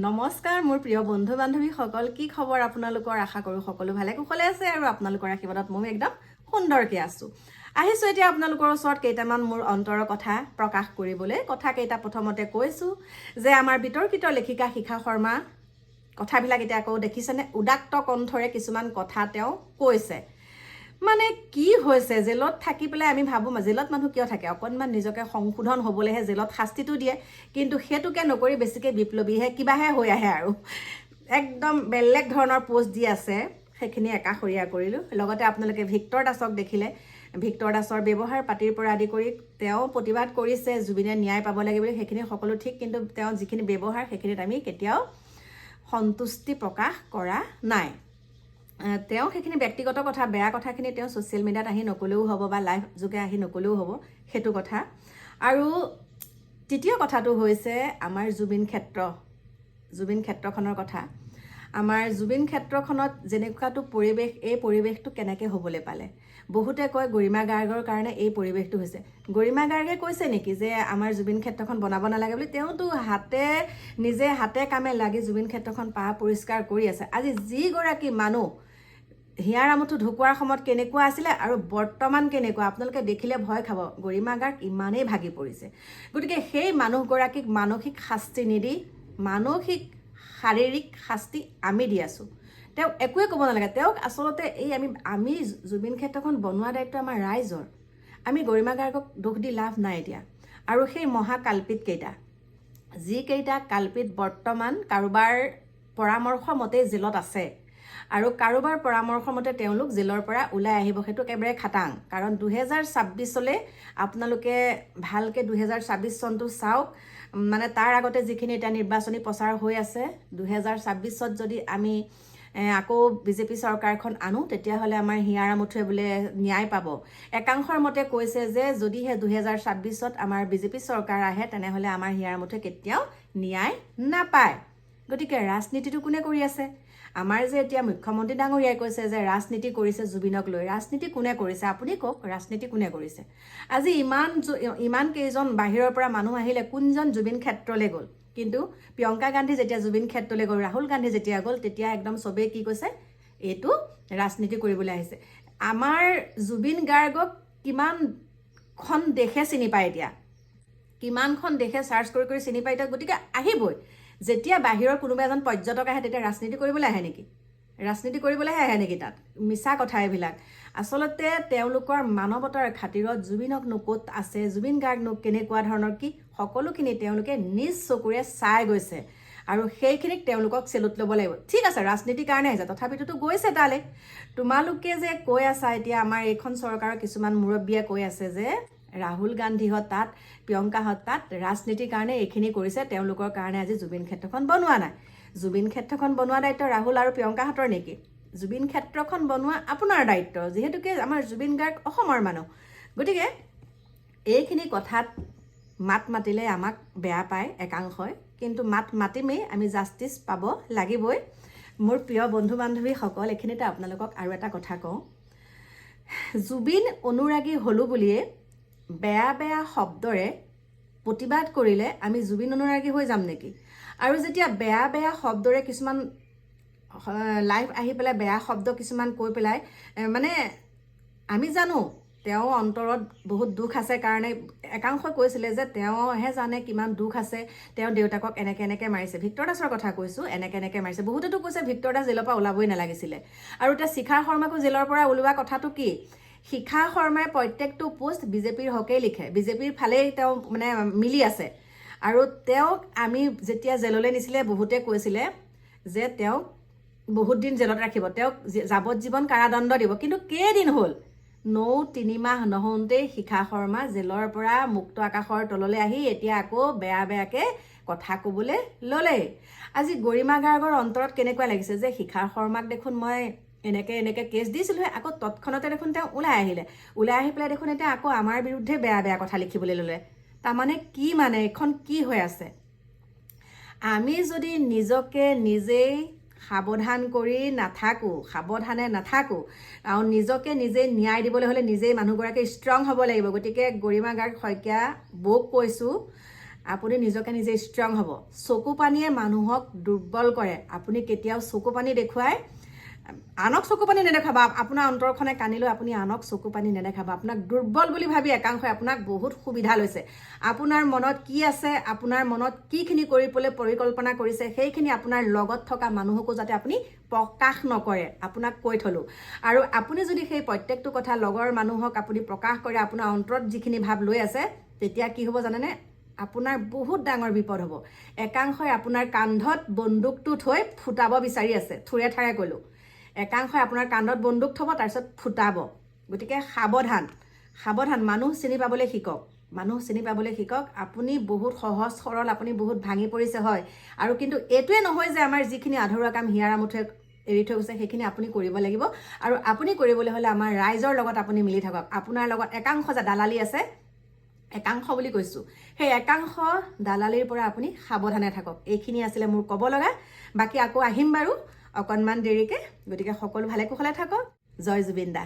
নমস্কাৰ মোৰ প্ৰিয় বন্ধু বান্ধৱীসকল, কি খবৰ আপোনালোকৰ? আশা কৰোঁ সকলো ভালে কুশলে আছে আৰু আপোনালোকৰ আশীৰ্বাদত মই একদম সুন্দৰকৈ আছোঁ। আহিছোঁ এতিয়া আপোনালোকৰ ওচৰত কেইটামান মোৰ অন্তৰৰ কথা প্ৰকাশ কৰিবলৈ। কথাকেইটা প্ৰথমতে কৈছোঁ যে আমাৰ বিতৰ্কিত লেখিকা শিখা শৰ্মা কথাবিলাক এতিয়া আকৌ দেখিছেনে, উদাত্ত কণ্ঠৰে কিছুমান কথা তেওঁ কৈছে। মানে কি হৈছে, জেলত থাকি পেলাই আমি ভাবোঁ জেলত মানুহ কিয় থাকে, অকণমান নিজকে সংশোধন হ'বলৈহে জেলত শাস্তিটো দিয়ে, কিন্তু সেইটোকে নকৰি বেছিকৈ বিপ্লৱীহে কিবাহে হৈ আহে আৰু একদম বেলেগ ধৰণৰ পোষ্ট দি আছে। সেইখিনি একাষৰীয়া কৰিলোঁ। লগতে আপোনালোকে ভিক্টৰ দাসক দেখিলে, ভিক্টৰ দাসৰ ব্যৱহাৰ পাতিৰ পৰা আদি কৰি তেওঁ প্ৰতিবাদ কৰিছে জুবিনে ন্যায় পাব লাগে বুলি, সেইখিনি সকলো ঠিক, কিন্তু তেওঁ যিখিনি ব্যৱহাৰ সেইখিনিত আমি কেতিয়াও সন্তুষ্টি প্ৰকাশ কৰা নাই। তেওঁ সেইখিনি ব্যক্তিগত কথা, বেয়া কথাখিনি তেওঁ ছ'চিয়েল মিডিয়াত আহি নক'লেও হ'ব বা লাইভ যোগে আহি নক'লেও হ'ব, সেইটো কথা। আৰু তৃতীয় কথাটো হৈছে আমাৰ জুবিন ক্ষেত্ৰখনৰ কথা। আমাৰ জুবিন ক্ষেত্ৰখনত যেনেকুৱাটো পৰিৱেশ, এই পৰিৱেশটো কেনেকৈ হ'বলৈ পালে? বহুতে কয় গৰিমা গাৰ্গৰ কাৰণে এই পৰিৱেশটো হৈছে। গৰিমা গাৰ্গে কৈছে নেকি যে আমাৰ জুবিন ক্ষেত্ৰখন বনাব নালাগে বুলি? তেওঁতো নিজে হাতে কামে লাগি জুবিন ক্ষেত্ৰখন পৰিষ্কাৰ কৰি আছে। আজি যিগৰাকী মানুহ হিয়াৰ আমঠু ঢুকোৱাৰ সময়ত কেনেকুৱা আছিলে আৰু বৰ্তমান কেনেকুৱা, আপোনালোকে দেখিলে ভয় খাব। গৰিমা গাৰ্গ ইমানেই ভাগি পৰিছে। গতিকে সেই মানুহগৰাকীক মানসিক শাস্তি নিদি মানসিক শাৰীৰিক শাস্তি আমি দি আছোঁ। তেওঁক একোৱে ক'ব নালাগে। তেওঁক আচলতে আমি জুবিন ক্ষেত্ৰখন বনোৱা দায়িত্ব আমাৰ ৰাইজৰ। আমি গৰিমা গাৰ্গক দোষ দি লাভ নাই এতিয়া। আৰু সেই মহাকাল্পিত যিকেইটা কাল্পিত বৰ্তমান কাৰোবাৰ পৰামৰ্শ মতেই জেলত আছে আৰু কাৰোবাৰ পৰামৰ্শ মতে তেওঁলোক জেলৰ পৰা ওলাই আহিব, সেইটো একেবাৰে খাটাং। কাৰণ 2026লৈ আপোনালোকে ভালকৈ 2026 চনটো চাওক। মানে তাৰ আগতে যিখিনি এতিয়া নিৰ্বাচনী প্ৰচাৰ হৈ আছে, 2026ত যদি আমি আকৌ বিজেপি চৰকাৰখন আনো, তেতিয়াহ'লে আমাৰ হিয়াৰ আমঠুৱে বোলে ন্যায় পাব। একাংশৰ মতে কৈছে যে যদিহে 2026ত আমাৰ বিজেপি চৰকাৰ আহে, তেনেহ'লে আমাৰ হিয়াৰ আমঠুৱে কেতিয়াও ন্যায় নাপায়। গতিকে ৰাজনীতিটো কোনে কৰি আছে? আমাৰ যে এতিয়া মুখ্যমন্ত্ৰী ডাঙৰীয়াই কৈছে যে ৰাজনীতি কৰিছে জুবিনক লৈ। ৰাজনীতি কোনে কৰিছে আপুনি কওক? ৰাজনীতি কোনে কৰিছে? আজি ইমান কেইজন বাহিৰৰ পৰা মানুহ আহিলে, কোনজন জুবিন ক্ষেত্ৰলৈ গ'ল? কিন্তু প্ৰিয়ংকা গান্ধী যেতিয়া জুবিন ক্ষেত্ৰলৈ গ'ল, ৰাহুল গান্ধী যেতিয়া গ'ল, তেতিয়া একদম চবেই কি কৈছে, এইটো ৰাজনীতি কৰিবলৈ আহিছে। আমাৰ জুবিন গাৰ্গক কিমানখন দেশে চিনি পায় এতিয়া, কিমানখন দেশে চাৰ্চ কৰি চিনি পায় এতিয়া। গতিকে আহিবই। যেতিয়া বাহিৰৰ কোনোবা এজন পৰ্যটক আহে, তেতিয়া ৰাজনীতি কৰিবলৈ আহে নেকি? ৰাজনীতি কৰিবলৈহে আহে নেকি? তাত মিছা কথা এইবিলাক। আচলতে তেওঁলোকৰ মানৱতাৰ খাতিৰত জুবিনকনো ক'ত আছে, জুবিন গাৰ্গনো কেনেকুৱা ধৰণৰ কি, সকলোখিনি তেওঁলোকে নিজ চকুৰে চাই গৈছে আৰু সেইখিনিক তেওঁলোকক চেলুট ল'ব লাগিব। ঠিক আছে, ৰাজনীতিৰ কাৰণে আহিছে, তথাপিতো গৈছে তালৈ। তোমালোকে যে কৈ আছা এতিয়া, আমাৰ এইখন চৰকাৰৰ কিছুমান মুৰব্বীয়ে কৈ আছে যে ৰাহুল গান্ধীহঁত তাত, প্ৰিয়ংকাহঁত তাত ৰাজনীতিৰ কাৰণে এইখিনি কৰিছে, তেওঁলোকৰ কাৰণে আজি জুবিন ক্ষেত্ৰখন বনোৱা নাই। জুবিন ক্ষেত্ৰখন বনোৱা দায়িত্ব ৰাহুল আৰু প্ৰিয়ংকাহঁতৰ নেকি? জুবিন ক্ষেত্ৰখন বনোৱা আপোনাৰ দায়িত্ব, যিহেতুকে আমাৰ জুবিন গাৰ্গ অসমৰ মানুহ। গতিকে এইখিনি কথাত মাত মাতিলে আমাক বেয়া পায় একাংশই, কিন্তু মাত মাতিমেই, আমি জাষ্টিচ পাব লাগিবই। মোৰ প্ৰিয় বন্ধু বান্ধৱীসকল, এইখিনিতে আপোনালোকক আৰু এটা কথা কওঁ। জুবিন অনুৰাগী হ'লোঁ বুলিয়ে বেয়া শব্দৰে প্ৰতিবাদ কৰিলে আমি জুবিন অনুৰাগী হৈ যাম নেকি? আৰু যেতিয়া বেয়া শব্দৰে কিছুমান লাইভ আহি পেলাই বেয়া শব্দ কিছুমান কৈ পেলাই, মানে আমি জানো তেওঁ অন্তৰত বহুত দুখ আছে কাৰণে একাংশই কৈছিলে যে তেওঁহে জানে কিমান দুখ আছে, তেওঁ দেউতাকক এনেকৈ মাৰিছে। ভিক্টৰ দাসৰ কথা কৈছোঁ, এনেকৈ মাৰিছে। বহুতেতো কৈছে ভিক্টৰ দাস জেলৰ পৰা ওলাবই নালাগিছিলে। আৰু এতিয়া শিখা শৰ্মাকো জেলৰ পৰা ওলোৱা কথাটো কি? শিখা শৰ্মাই প্ৰত্যেকটো পোষ্ট বিজেপিৰ হকেই লিখে, বিজেপিৰ ফালেই তেওঁ মানে মিলি আছে। আৰু তেওঁক আমি যেতিয়া জেললৈ নিছিলে, বহুতে কৈছিলে যে তেওঁক বহুত দিন জেলত ৰাখিব, তেওঁক যাৱজ্জীৱন কাৰাদণ্ড দিব। কিন্তু কেইদিন হ'ল? 3 মাহ নহওঁতেই শিখা শৰ্মা জেলৰ পৰা মুক্ত আকাশৰ তললৈ আহি এতিয়া আকৌ বেয়াকৈ কথা ক'বলৈ ল'লেই। আজি গৰিমা গাৰ্গৰ অন্তৰত কেনেকুৱা লাগিছে যে শিখা শৰ্মাক দেখোন মই এনেকৈ কেছ দিছিলোঁহে, আকৌ তৎক্ষণতে দেখোন তেওঁ ওলাই আহি পেলাই দেখোন এতিয়া আকৌ আমাৰ বিৰুদ্ধে বেয়া কথা লিখিবলৈ ল'লে। তাৰমানে কি, মানে এইখন কি হৈ আছে? আমি যদি নিজকে নিজেই সাৱধানে নাথাকোঁ আৰু নিজকে নিজেই ন্যায় দিবলৈ হ'লে নিজেই মানুহগৰাকী ষ্ট্ৰং হ'ব লাগিব। গতিকে গৰিমা গাৰ্গ শইকীয়া বৌক কৈছোঁ, আপুনি নিজকে নিজে ষ্ট্ৰং হ'ব। চকু পানীয়ে মানুহক দুৰ্বল কৰে। আপুনি কেতিয়াও চকু পানী দেখুৱাই আনক চকু পানী নেদেখাব। আপোনাৰ অন্তৰখনে কান্দিলেও আপুনি আনক চকু পানী নেদেখাব। আপোনাক দুৰ্বল বুলি ভাবি একাংশই আপোনাক বহুত সুবিধা লৈছে। আপোনাৰ মনত কি আছে, আপোনাৰ মনত কিখিনি কৰিবলৈ পৰিকল্পনা কৰিছে, সেইখিনি আপোনাৰ লগত থকা মানুহকো যাতে আপুনি প্ৰকাশ নকৰে, আপোনাক কৈ থলো। আৰু আপুনি যদি সেই প্ৰত্যেকটো কথা লগৰ মানুহক আপুনি প্ৰকাশ কৰে, আপোনাৰ অন্তৰত যিখিনি ভাৱ লৈ আছে, তেতিয়া কি হ'ব জানেনে? আপোনাৰ বহুত ডাঙৰ বিপদ হ'ব। একাংশই আপোনাৰ কান্ধত বন্দুকটো থৈ ফুটাব বিচাৰি আছে। থুৰে ঠাৰে ক'লো, একাংশই আপোনাৰ কান্ধত বন্দুক থ'ব, তাৰপিছত ফুটাব। গতিকে সাৱধান, সাৱধান। মানুহ চিনি পাবলৈ শিকক, মানুহ চিনি পাবলৈ শিকক। আপুনি বহুত সহজ সৰল, আপুনি বহুত ভাঙি পৰিছে হয়, আৰু কিন্তু এইটোৱে নহয় যে আমাৰ যিখিনি আধৰুৱা কাম হিয়াৰ আমঠুৱে এৰি থৈ গৈছে সেইখিনি আপুনি কৰিব লাগিব। আৰু আপুনি কৰিবলৈ হ'লে আমাৰ ৰাইজৰ লগত আপুনি মিলি থাকক। আপোনাৰ লগত একাংশ যে দালালি আছে, একাংশ বুলি কৈছোঁ, সেই একাংশ দালালিৰ পৰা আপুনি সাৱধানে থাকক। এইখিনি আছিলে মোৰ ক'ব লগা। বাকী আকৌ আহিম বাৰু অকণমান দেৰিকৈ। গতিকে সকলো ভালে কুশলে থাকক। জয় জুবিন দা।